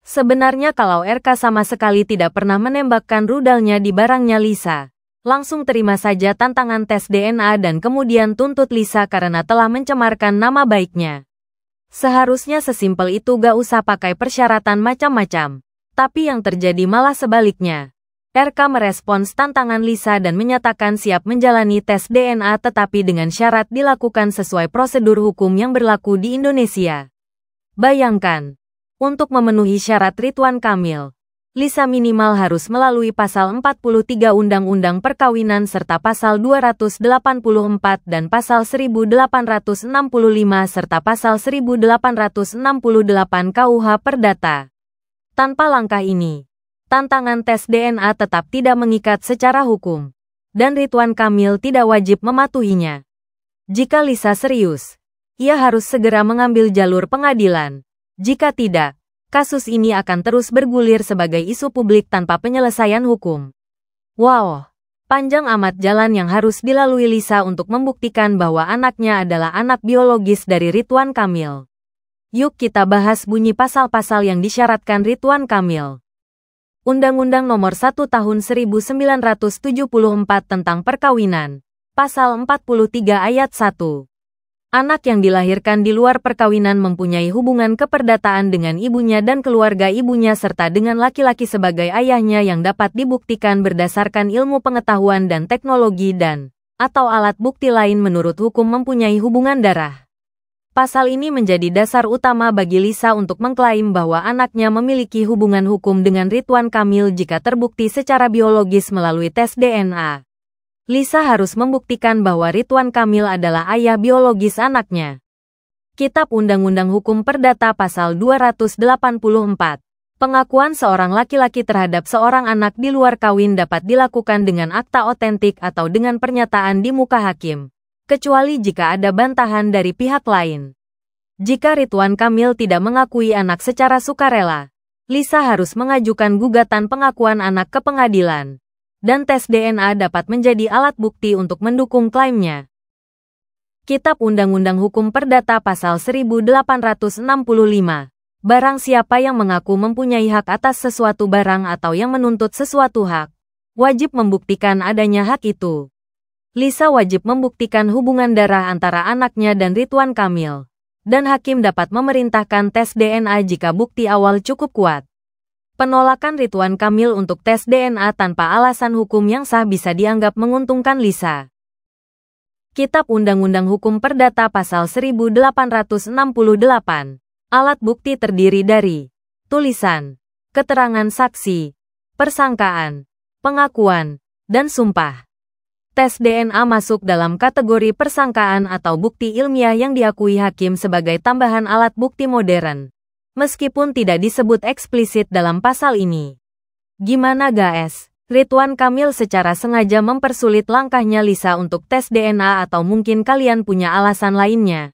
Sebenarnya kalau RK sama sekali tidak pernah menembakkan rudalnya di barangnya Lisa, langsung terima saja tantangan tes DNA dan kemudian tuntut Lisa karena telah mencemarkan nama baiknya. Seharusnya sesimpel itu, gak usah pakai persyaratan macam-macam. Tapi yang terjadi malah sebaliknya. RK merespons tantangan Lisa dan menyatakan siap menjalani tes DNA tetapi dengan syarat dilakukan sesuai prosedur hukum yang berlaku di Indonesia. Bayangkan. Untuk memenuhi syarat Ridwan Kamil, Lisa minimal harus melalui pasal 43 Undang-Undang Perkawinan serta pasal 284 dan pasal 1865 serta pasal 1868 KUH Perdata. Tanpa langkah ini, tantangan tes DNA tetap tidak mengikat secara hukum, dan Ridwan Kamil tidak wajib mematuhinya. Jika Lisa serius, ia harus segera mengambil jalur pengadilan. Jika tidak, kasus ini akan terus bergulir sebagai isu publik tanpa penyelesaian hukum. Wow, panjang amat jalan yang harus dilalui Lisa untuk membuktikan bahwa anaknya adalah anak biologis dari Ridwan Kamil. Yuk kita bahas bunyi pasal-pasal yang disyaratkan Ridwan Kamil. Undang-Undang Nomor 1 Tahun 1974 tentang Perkawinan, Pasal 43 Ayat 1. Anak yang dilahirkan di luar perkawinan mempunyai hubungan keperdataan dengan ibunya dan keluarga ibunya serta dengan laki-laki sebagai ayahnya yang dapat dibuktikan berdasarkan ilmu pengetahuan dan teknologi dan atau alat bukti lain menurut hukum mempunyai hubungan darah. Pasal ini menjadi dasar utama bagi Lisa untuk mengklaim bahwa anaknya memiliki hubungan hukum dengan Ridwan Kamil jika terbukti secara biologis melalui tes DNA. Lisa harus membuktikan bahwa Ridwan Kamil adalah ayah biologis anaknya. Kitab Undang-Undang Hukum Perdata Pasal 284. Pengakuan seorang laki-laki terhadap seorang anak di luar kawin dapat dilakukan dengan akta otentik atau dengan pernyataan di muka hakim, kecuali jika ada bantahan dari pihak lain. Jika Ridwan Kamil tidak mengakui anak secara sukarela, Lisa harus mengajukan gugatan pengakuan anak ke pengadilan. Dan tes DNA dapat menjadi alat bukti untuk mendukung klaimnya. Kitab Undang-Undang Hukum Perdata Pasal 1865. Barang siapa yang mengaku mempunyai hak atas sesuatu barang atau yang menuntut sesuatu hak, wajib membuktikan adanya hak itu. Lisa wajib membuktikan hubungan darah antara anaknya dan Ridwan Kamil. Dan hakim dapat memerintahkan tes DNA jika bukti awal cukup kuat. Penolakan Ridwan Kamil untuk tes DNA tanpa alasan hukum yang sah bisa dianggap menguntungkan Lisa. Kitab Undang-Undang Hukum Perdata Pasal 1868. Alat bukti terdiri dari tulisan, keterangan saksi, persangkaan, pengakuan, dan sumpah. Tes DNA masuk dalam kategori persangkaan atau bukti ilmiah yang diakui hakim sebagai tambahan alat bukti modern. Meskipun tidak disebut eksplisit dalam pasal ini. Gimana guys? Ridwan Kamil secara sengaja mempersulit langkahnya Lisa untuk tes DNA atau mungkin kalian punya alasan lainnya?